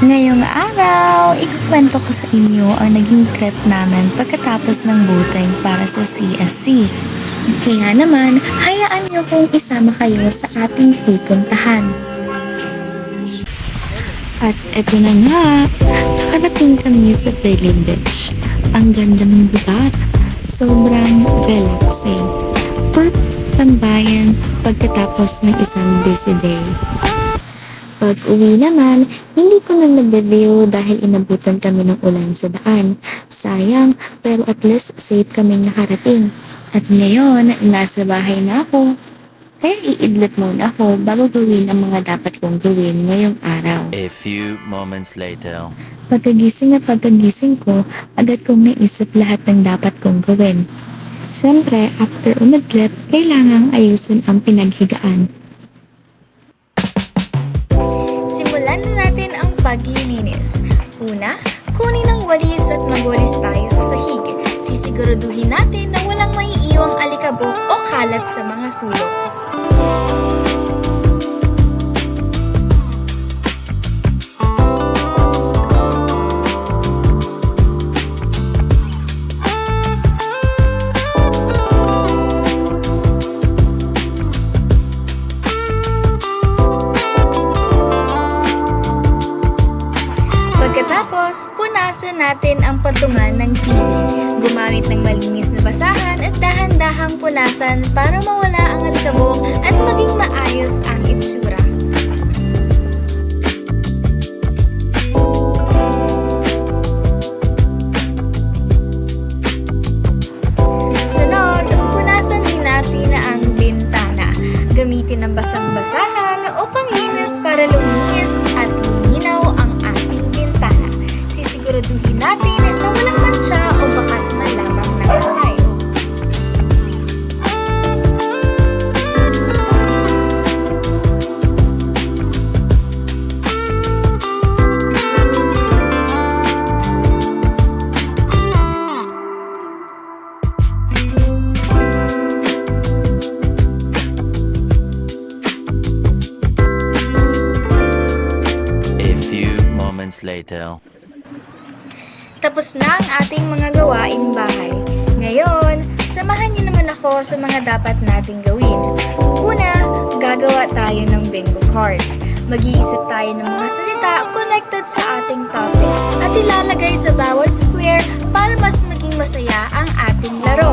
Ngayong araw, ikukwento ko sa inyo ang naging trip namin pagkatapos ng boating para sa CSC. Kaya naman, hayaan niyo kong isama kayo sa ating pupuntahan. At eto na nga, nakarating kami sa Bailey Beach. Ang ganda ng lugar, sobrang relaxing. Perfect tambayan pagkatapos ng isang busy day. Pag uwi naman, hindi ko na nag-video dahil inabutan kami ng ulan sa daan. Sayang, pero at least safe kaming nakarating. At ngayon, nasa bahay na ako. Kaya iidlip muna ako bago gawin ang mga dapat kong gawin ngayong araw. A few moments later. Pagkagising ko, agad kong naisip lahat ng dapat kong gawin. Siyempre, after umidlip, kailangang ayusin ang pinaghigaan. Simulan na natin ang paglilinis. Una, kunin ang walis at magwalis tayo sa sahig. Sisiguraduhin natin na walang maiiwang alikabok o kalat sa mga sulok. Pagkatapos, punasan natin ang patungan ng TV. Gumamit ng malinis na basahan at dahan-dahang punasan para mawala ang alikabok at maging maayos ang itsura. Sunod, punasan din natin ang bintana. Gamitin ang basang-basahan o panglinis para luminis at luminaw ang ating bintana. Sisiguraduhin natin na walang mantsa o bakas man lamang ng kamay. A few moments later. Tapos na ang ating mga gawaing bahay. Ngayon, samahan niyo naman ako sa mga dapat nating gawin. Una, gagawa tayo ng bingo cards. Mag-iisip tayo ng mga salita connected sa ating topic at ilalagay sa bawat square para mas maging masaya ang ating laro.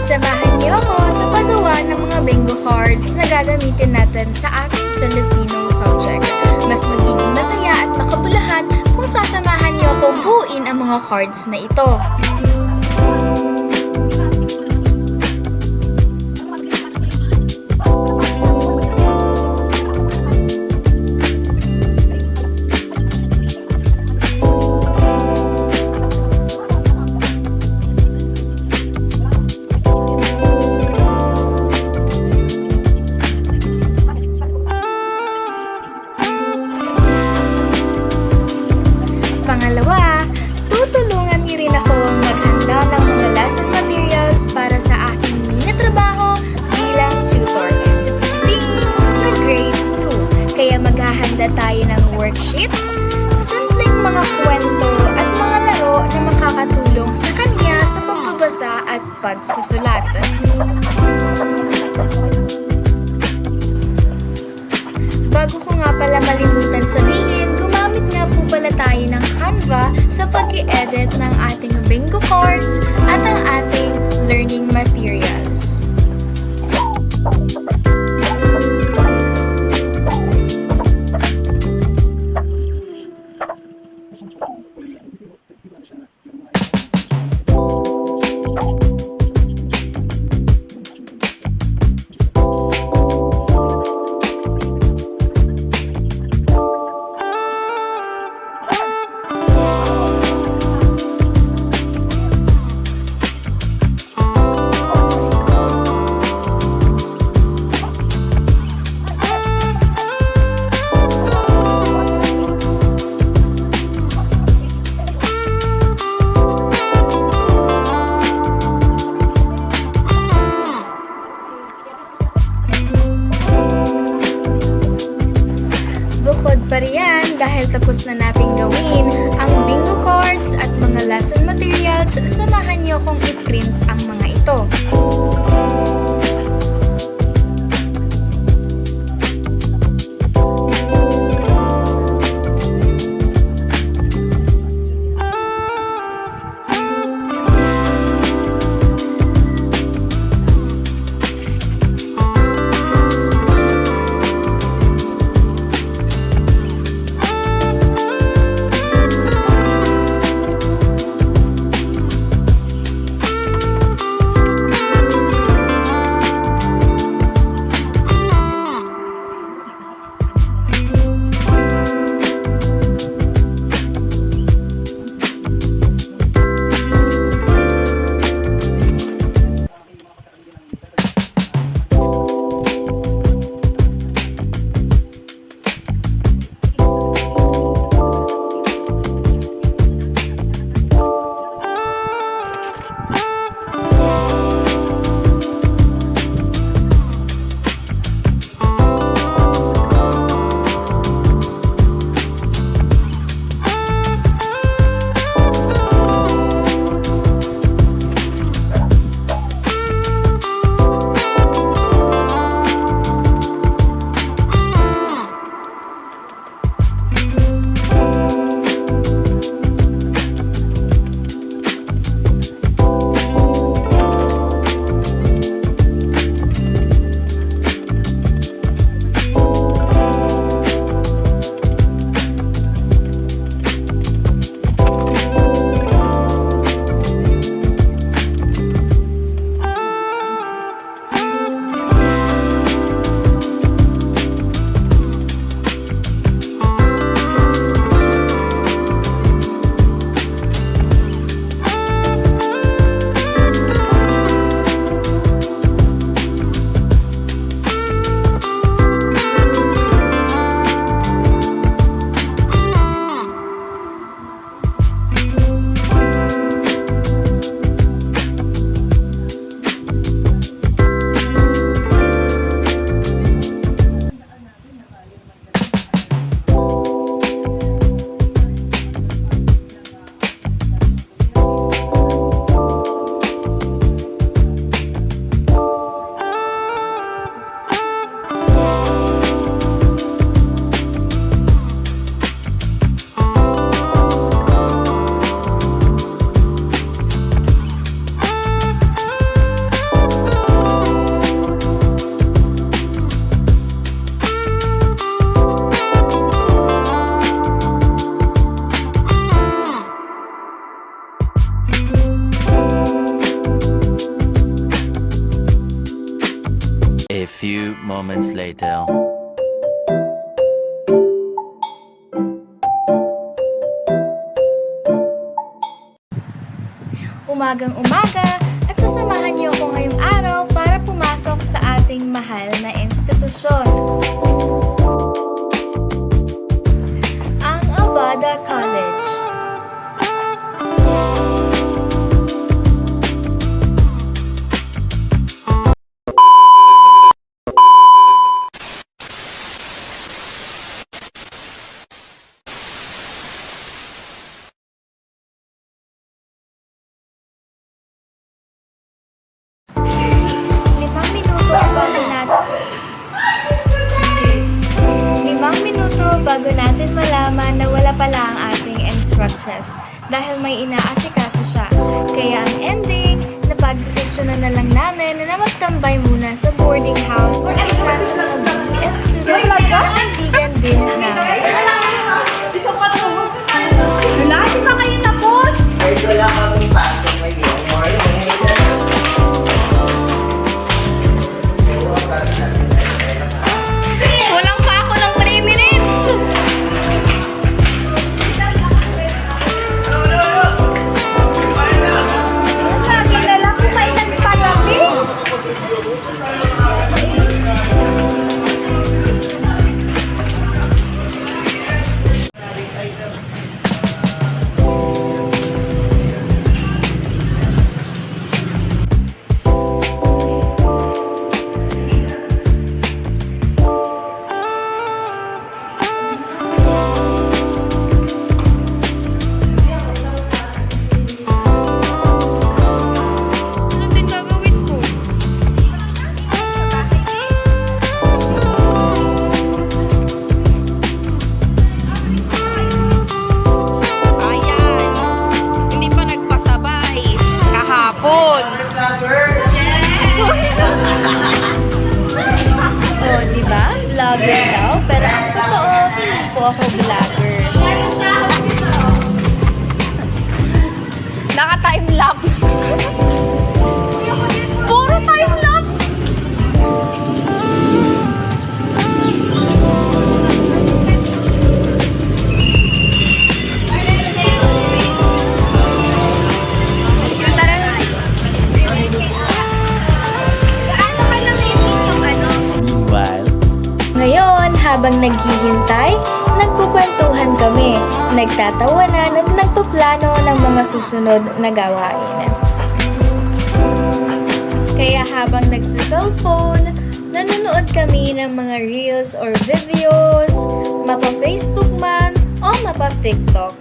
Samahan niyo ako sa paggawa ng mga bingo cards na gagamitin natin sa ating Filipino subject. Mas magiging masaya at makabuluhan kung sasamahan niyo akong buuin ang mga cards na ito. Pangalawa, tutulungan niyo rin ako maghanda ng mga lesson materials para sa aking mini-trabaho bilang tutor sa tutoring na grade 2. Kaya maghahanda tayo ng worksheets, simpleng mga kwento at mga laro na makakatulong sa kanya sa pagbabasa at pagsusulat. Bago ko nga pala malimutan sabihin, gumamit nga po pala tayo ng Canva sa pag-i-edit ng ating bingo cards at ang ating learning materials. riyan dahil tapos na nating gawin ang bingo cards at mga lesson materials. Samahan niyo kong i-print ang mga ito. A few moments later. Umagang umaga at sasamahan niyo ako ngayong araw para pumasok sa ating mahal na institusyon. Ang Abada College. Limang minuto bago natin malaman na wala pala ang ating instructress dahil may inaasikaso siya. Kaya ang ending, napag-desisyonan na lang namin na magtambay muna sa boarding house ng isa sa mga BEd student na kaibigan din namin. Wala, di ba kayo tapos? Wala kami pasok ngayon. Walang pa ako ng 3 minutes. Kilala ko pa ilang palabi. nagtatawanan at nagpaplano ng mga susunod na gawain. Kaya habang nagsa-cellphone, nanonood kami ng mga reels or videos, mapa-Facebook man o mapa-TikTok.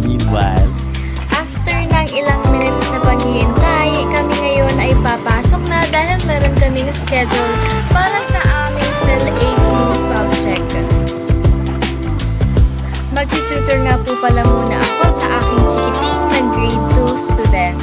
Meanwhile, After ng ilang minutes na paghihintay, kami ngayon ay papasok na dahil meron kaming schedule para sa aming PhilA2 subject. Mag-tutor nga po pala muna ako sa aking chikiting na grade 2 student.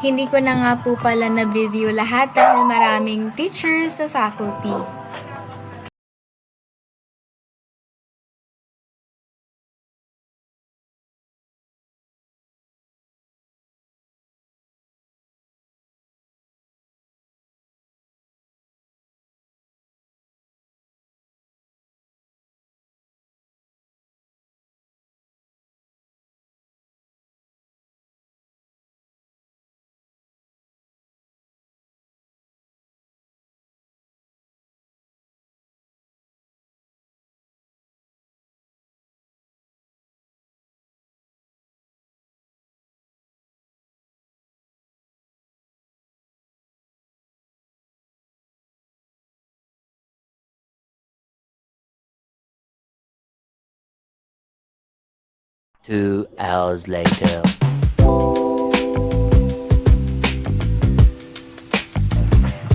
Hindi ko na nga po pala na video lahat dahil maraming teachers sa faculty. two hours later.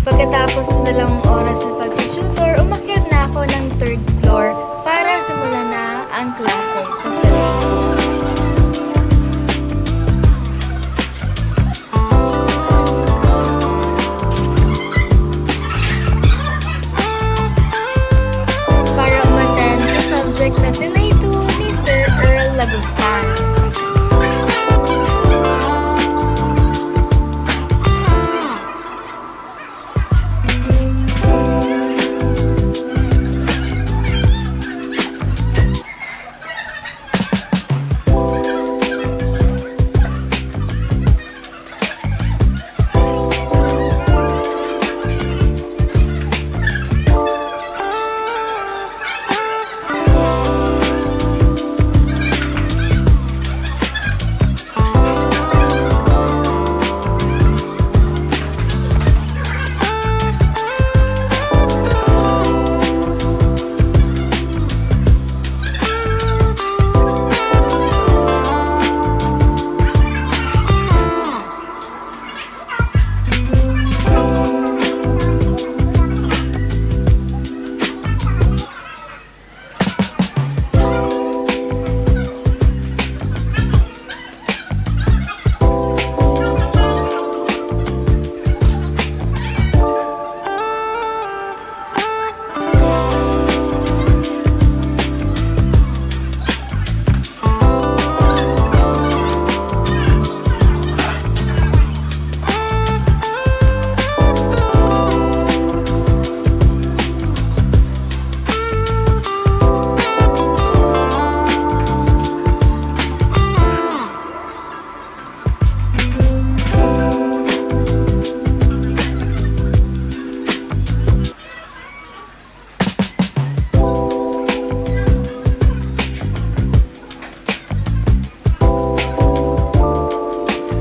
Pagkatapos ng 2 oras na pag-tutor, umakyat na ako ng 3rd floor para simulan na ang klase sa PhilA2. Para umattend sa subject na PhilA2 ni Sir Earl Lagustan.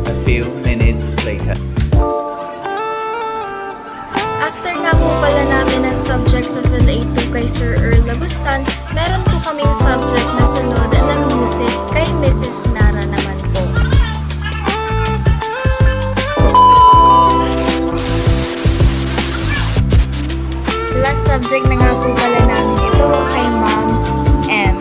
A few minutes later. After nga po pala namin ang subject sa PhilA2 kay Sir Earl Lagustan, meron po kaming subject na sunod ng music kay Mrs. Nara naman po. Last subject na nga po pala namin ito kay Ma'am M.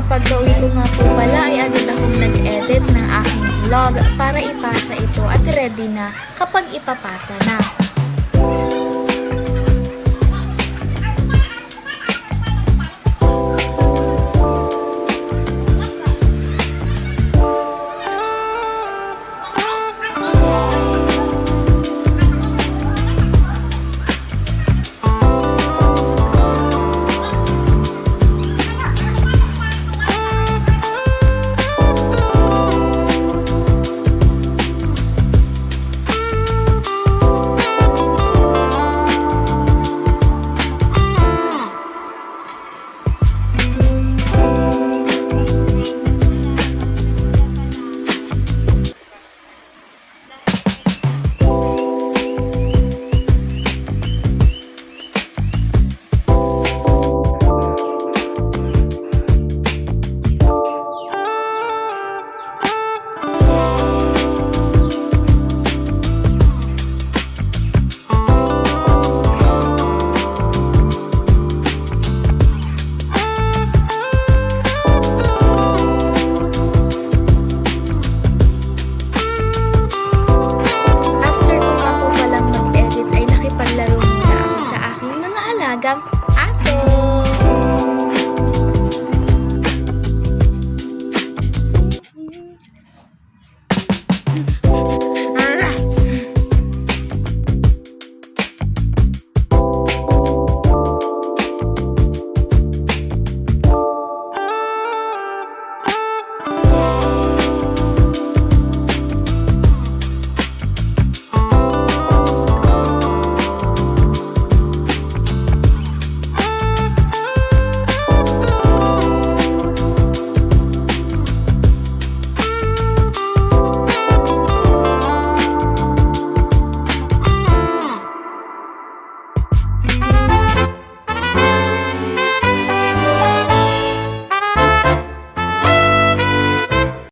Pagka-uwi ko nga po pala ay agad akong nag-edit ng aking vlog para ipasa ito at ready na kapag ipapasa na.